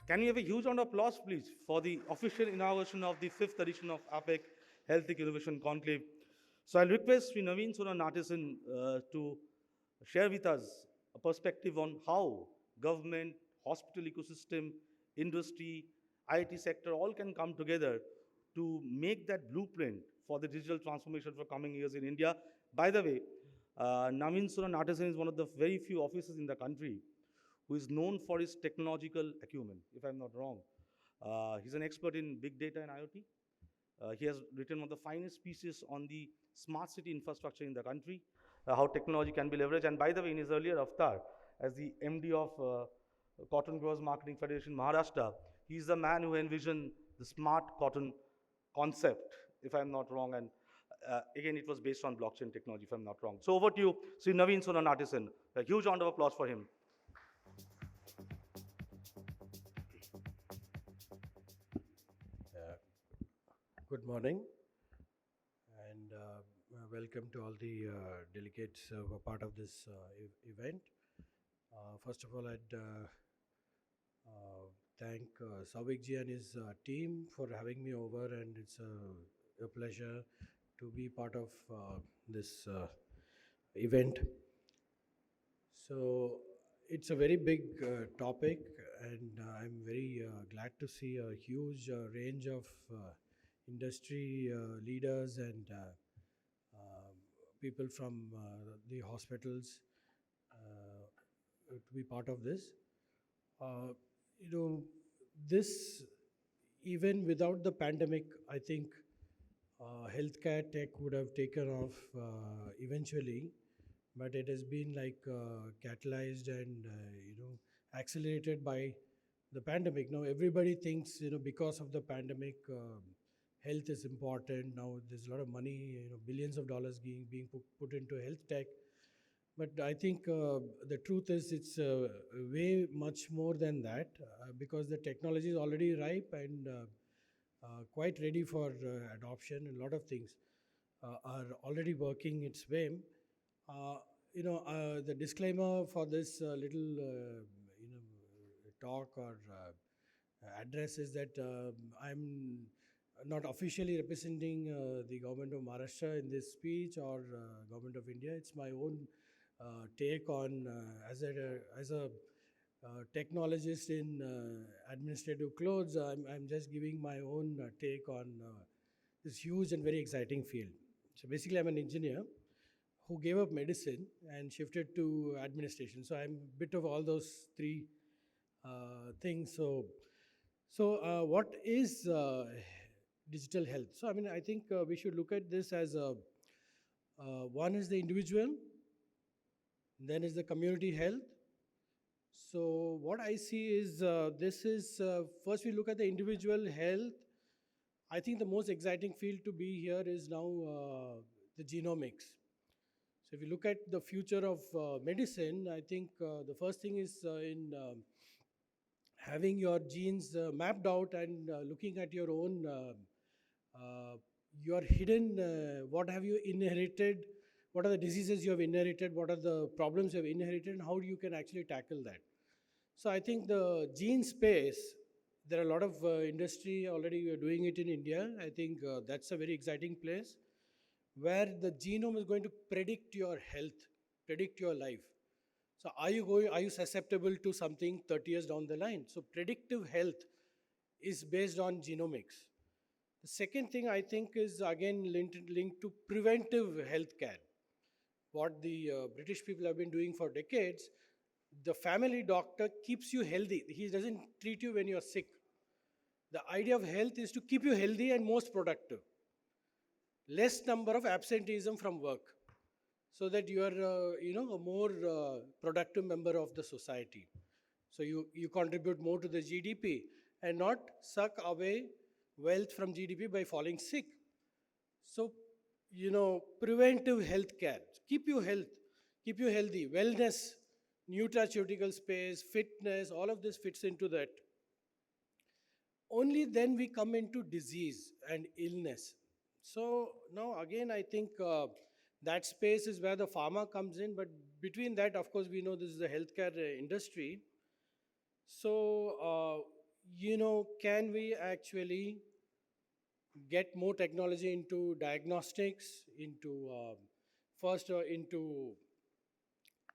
Can we have a huge round of applause, please, for the official inauguration of the 5th edition of APAC HealthTech Innovation Conclave? So I'll request Sri Nawin Sona Natesan to share with us a perspective on how government, hospital ecosystem, industry, IT sector all can come together to make that blueprint for the digital transformation for coming years in India. By the way, Nawin Sona Natesan is one of the very few officers in the country who is known for his technological acumen, if I'm not wrong. He's an expert in big data and IoT. He has written one of the finest pieces on the smart city infrastructure in the country, how technology can be leveraged. And by the way, in his earlier avatar, as the MD of Cotton Growers Marketing Federation Maharashtra, he's the man who envisioned the smart cotton concept, if I'm not wrong. And again, it was based on blockchain technology, if I'm not wrong. So over to you, Sri Nawin Sona Natesan. A huge round of applause for him. Good morning, and welcome to all the delegates who are part of this event. First of all, I'd thank Sauvik ji and his team for having me over, and it's a pleasure to be part of this event. So it's a very big topic, and I'm very glad to see a huge range of industry leaders and people from the hospitals to be part of this. You know, this, even without the pandemic, I think healthcare tech would have taken off eventually, but it has been like catalyzed and accelerated by the pandemic. Now everybody thinks, because of the pandemic, health is important. Now there's a lot of money, billions of dollars being put into health tech. But I think the truth is it's way much more than that, because the technology is already ripe and quite ready for adoption. A lot of things are already working its way. The disclaimer for this little, talk or address is that I'm not officially representing the government of Maharashtra in this speech or government of India. It's my own take on as a technologist in administrative clothes. I'm just giving my own take on this huge and very exciting field. So basically, I'm an engineer who gave up medicine and shifted to administration. So I'm a bit of all those three things. So what is digital health? So I think we should look at this as one is the individual, then is the community health. So what I see is this is first we look at the individual health. I think the most exciting field to be here is now the genomics. So if you look at the future of medicine, I think the first thing is in having your genes mapped out and looking at your own, your hidden, what have you inherited, what are the diseases you have inherited, what are the problems you have inherited, and how you can actually tackle that. So I think the gene space, there are a lot of industry already, we are doing it in India. I think that's a very exciting place where the genome is going to predict your health, predict your life. So are you susceptible to something 30 years down the line? So predictive health is based on genomics. The second thing I think is again linked to preventive healthcare. What the British people have been doing for decades, the family doctor keeps you healthy. He doesn't treat you when you're sick. The idea of health is to keep you healthy and most productive. Less number of absenteeism from work, so that you are, a more productive member of the society. So you contribute more to the GDP and not suck away wealth from GDP by falling sick. So, preventive health care, keep you healthy, wellness, nutraceutical space, fitness, all of this fits into that. Only then we come into disease and illness. So now again, I think that space is where the pharma comes in, but between that, of course, we know this is the healthcare industry. So, can we actually get more technology into diagnostics, into first into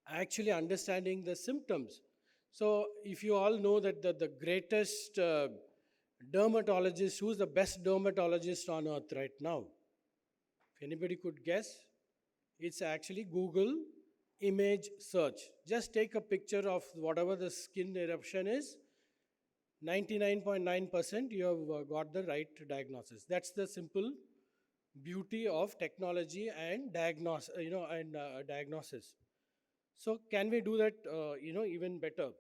actually understanding the symptoms. So if you all know that the greatest dermatologist, who's the best dermatologist on earth right now? If anybody could guess, it's actually Google image search. Just take a picture of whatever the skin eruption is. 99.9% you have got the right diagnosis. That's the simple beauty of technology and diagnosis. So can we do that, even better?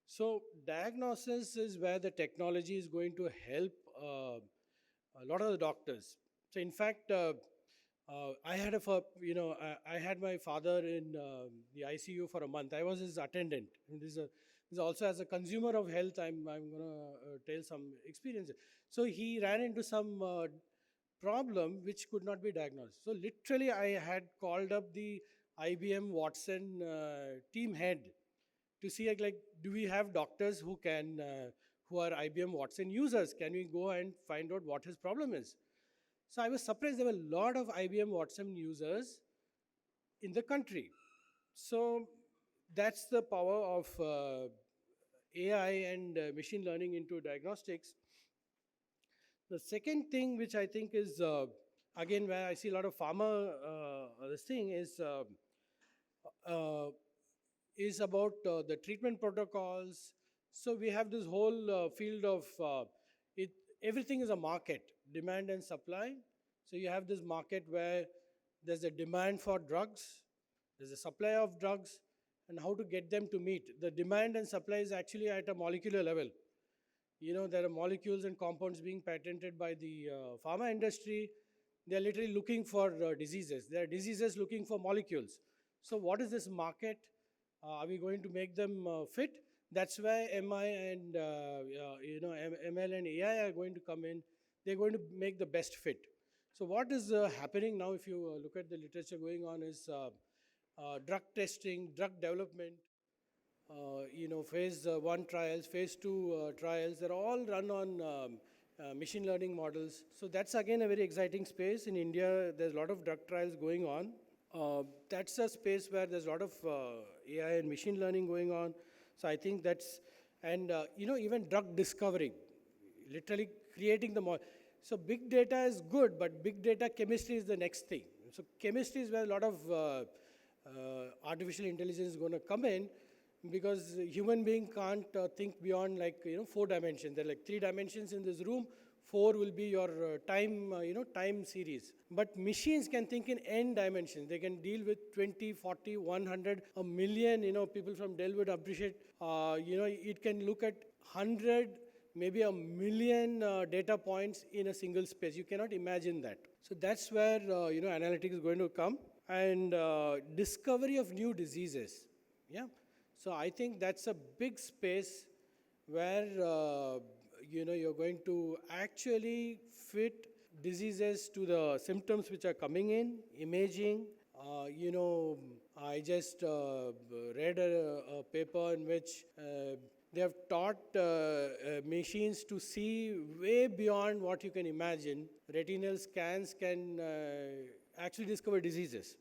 So diagnosis is where the technology is going to help a lot of the doctors. So in fact, I had my father in the ICU for a month. I was his attendant. And this is also as a consumer of health, I'm going to tell some experiences. So he ran into some problem which could not be diagnosed. So literally, I had called up the IBM Watson team head to see like, do we have doctors who can who are IBM Watson users? Can we go and find out what his problem is? So I was surprised there were a lot of IBM Watson users in the country. So that's the power of AI and machine learning into diagnostics. The second thing which I think is, again, where I see a lot of pharma, this thing uh, is about the treatment protocols. So we have this whole field of it. Everything is a market, demand and supply. So you have this market where there's a demand for drugs, there's a supply of drugs, and how to get them to meet. The demand and supply is actually at a molecular level. There are molecules and compounds being patented by the pharma industry. They're literally looking for diseases. There are diseases looking for molecules. So what is this market? Are we going to make them fit? That's where ML and AI are going to come in. They're going to make the best fit. So what is happening now, if you look at the literature going on, is drug testing, drug development, phase one trials, phase two trials, they're all run on machine learning models. So that's again a very exciting space. In India, there's a lot of drug trials going on. That's a space where there's a lot of AI and machine learning going on. So I think that's, and even drug discovery, literally creating the model. So big data is good, but big data chemistry is the next thing. So chemistry is where a lot of artificial intelligence is going to come in, because human being can't think beyond 4 dimensions. There are like 3 dimensions in this room. 4 will be your time series. But machines can think in n dimensions. They can deal with 20, 40, 100, a million. People from Dell would appreciate. It can look at 100, maybe a million data points in a single space. You cannot imagine that. So that's where analytics is going to come, and discovery of new diseases. Yeah. So I think that's a big space where you're going to actually fit diseases to the symptoms which are coming in, imaging. I just read a paper in which they have taught machines to see way beyond what you can imagine. Retinal scans can actually discover diseases.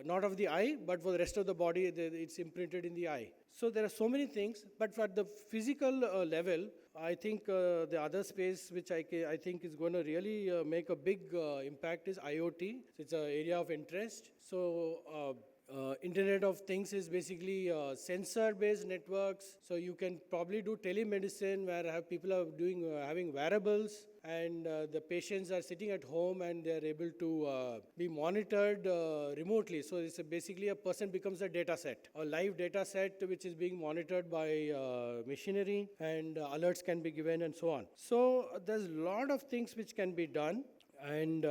Not of the eye, but for the rest of the body, it's imprinted in the eye. So there are so many things, but for the physical level, I think the other space which I think is going to really make a big impact is IoT. It's an area of interest. So Internet of Things is basically sensor-based networks. So you can probably do telemedicine where people are having wearables, and the patients are sitting at home and they're able to be monitored remotely. So it's basically a person becomes a data set, a live data set which is being monitored by machinery, and alerts can be given and so on. So there's a lot of things which can be done. And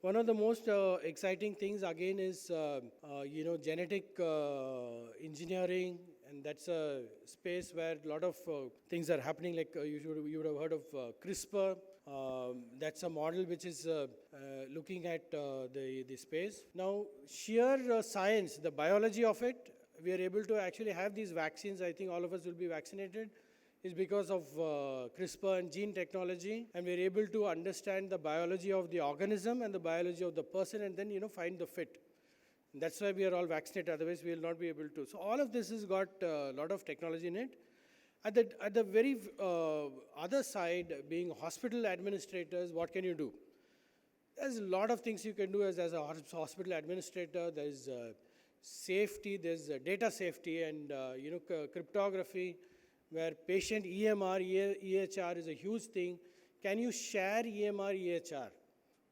one of the most exciting things again is genetic engineering, and that's a space where a lot of things are happening. Like you would have heard of CRISPR. That's a model which is looking at the space. Now, sheer science, the biology of it, we are able to actually have these vaccines. I think all of us will be vaccinated. is because of CRISPR and gene technology, and we're able to understand the biology of the organism and the biology of the person, and then find the fit. And that's why we are all vaccinated. Otherwise, we will not be able to. So all of this has got a lot of technology in it. At the very other side, being hospital administrators, what can you do? There's a lot of things you can do as a hospital administrator. There's safety, there's data safety, and cryptography, where patient EMR, EHR is a huge thing. Can you share EMR, EHR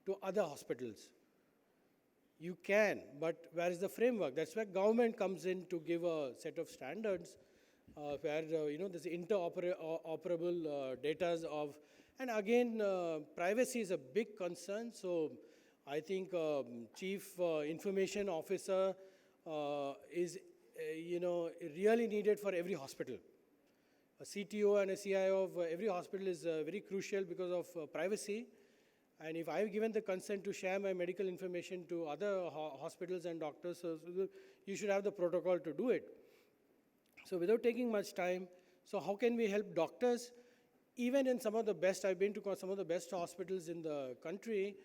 to other hospitals? You can, but where is the framework? That's where government comes in to give a set of standards where there's interoperable data of, and again, privacy is a big concern. So I think Chief Information Officer is really needed for every hospital. A CTO and a CIO of every hospital is very crucial because of privacy. And if I've given the consent to share my medical information to other hospitals and doctors, so you should have the protocol to do it. So without taking much time, so how can we help doctors? Even in some of the best, I've been to some of the best hospitals in the country,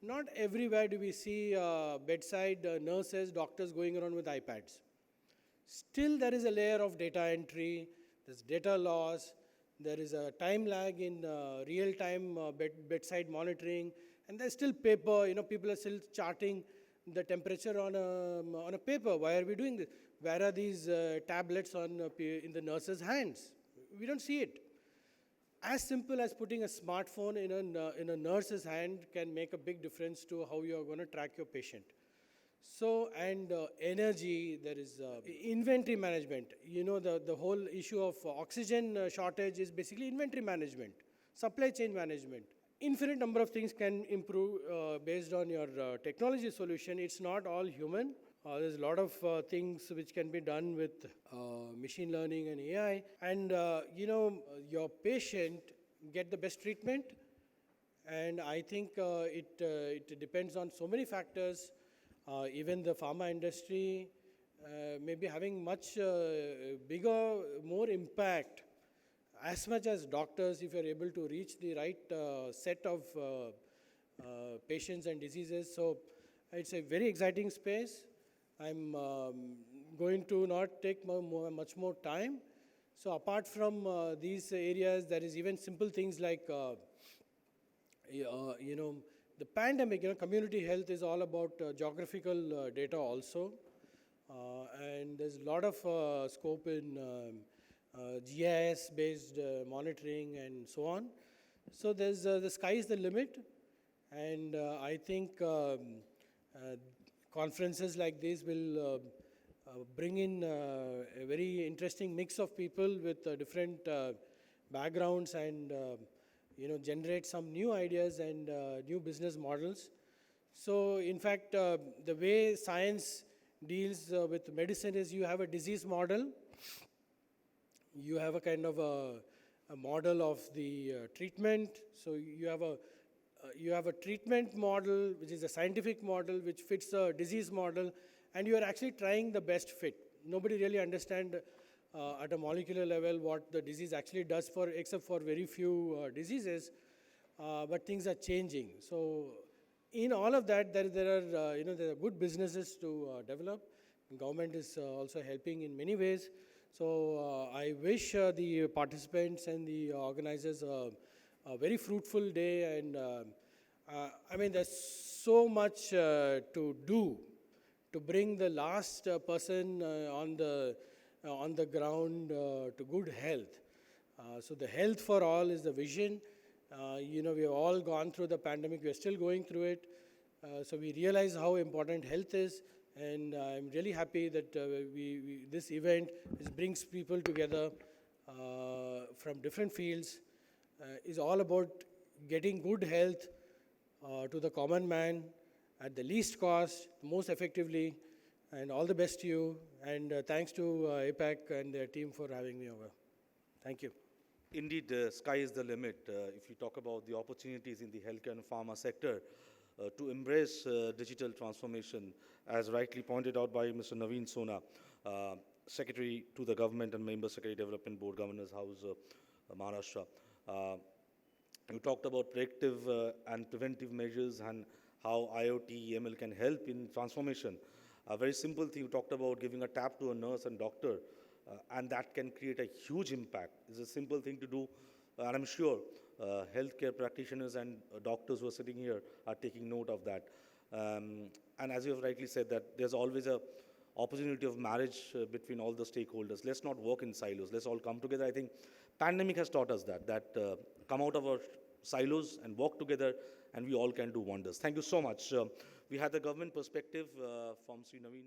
not everywhere do we see bedside nurses, doctors going around with iPads. Still there is a layer of data entry, there's data loss, there is a time lag in real-time bedside monitoring, and there's still paper. People are still charting the temperature on a paper. Why are we doing this? Where are these tablets in the nurse's hands? We don't see it. As simple as putting a smartphone in a nurse's hand can make a big difference to how you are going to track your patient. So, and energy, there is inventory management. The whole issue of oxygen shortage is basically inventory management, supply chain management. Infinite number of things can improve based on your technology solution. It's not all human. There's a lot of things which can be done with machine learning and AI. And, your patient get the best treatment. And I think it depends on so many factors. Even the pharma industry may be having much bigger, more impact, as much as doctors, if you're able to reach the right set of patients and diseases. So it's a very exciting space. I'm going to not take much more time. So apart from these areas, there is even simple things like, the pandemic, community health is all about geographical data also. And there's a lot of scope in GIS-based monitoring and so on. So there's the sky is the limit. And I think conferences like this will bring in a very interesting mix of people with different backgrounds and generate some new ideas and new business models. So in fact, the way science deals with medicine is you have a disease model, you have a kind of a model of the treatment. So you have a treatment model, which is a scientific model, which fits a disease model, and you are actually trying the best fit. Nobody really understands at a molecular level what the disease actually does except for very few diseases, but things are changing. So in all of that, there are good businesses to develop. Government is also helping in many ways. So I wish the participants and the organizers a very fruitful day. And I mean, there's so much to do to bring the last person on the ground to good health. So the health for all is the vision. We have all gone through the pandemic. We are still going through it. So we realize how important health is. And I'm really happy that this event brings people together from different fields. Is all about getting good health to the common man at the least cost, most effectively. And all the best to you. And thanks to APAC and their team for having me over. Thank you. Indeed, sky is the limit. If you talk about the opportunities in the healthcare and pharma sector to embrace digital transformation, as rightly pointed out by Mr. Nawin Sona, Secretary to the Government and Member Secretary Development Board, Governors House, Maharashtra. You talked about predictive and preventive measures and how IoT, ML can help in transformation. A very simple thing, you talked about giving a tap to a nurse and doctor, and that can create a huge impact. It's a simple thing to do, and I'm sure healthcare practitioners and doctors who are sitting here are taking note of that. And as you have rightly said, that there's always a opportunity of marriage between all the stakeholders. Let's not work in silos. Let's all come together. I think pandemic has taught us that come out of our silos and work together, and we all can do wonders. Thank you so much. We had the government perspective from Sri Nawin.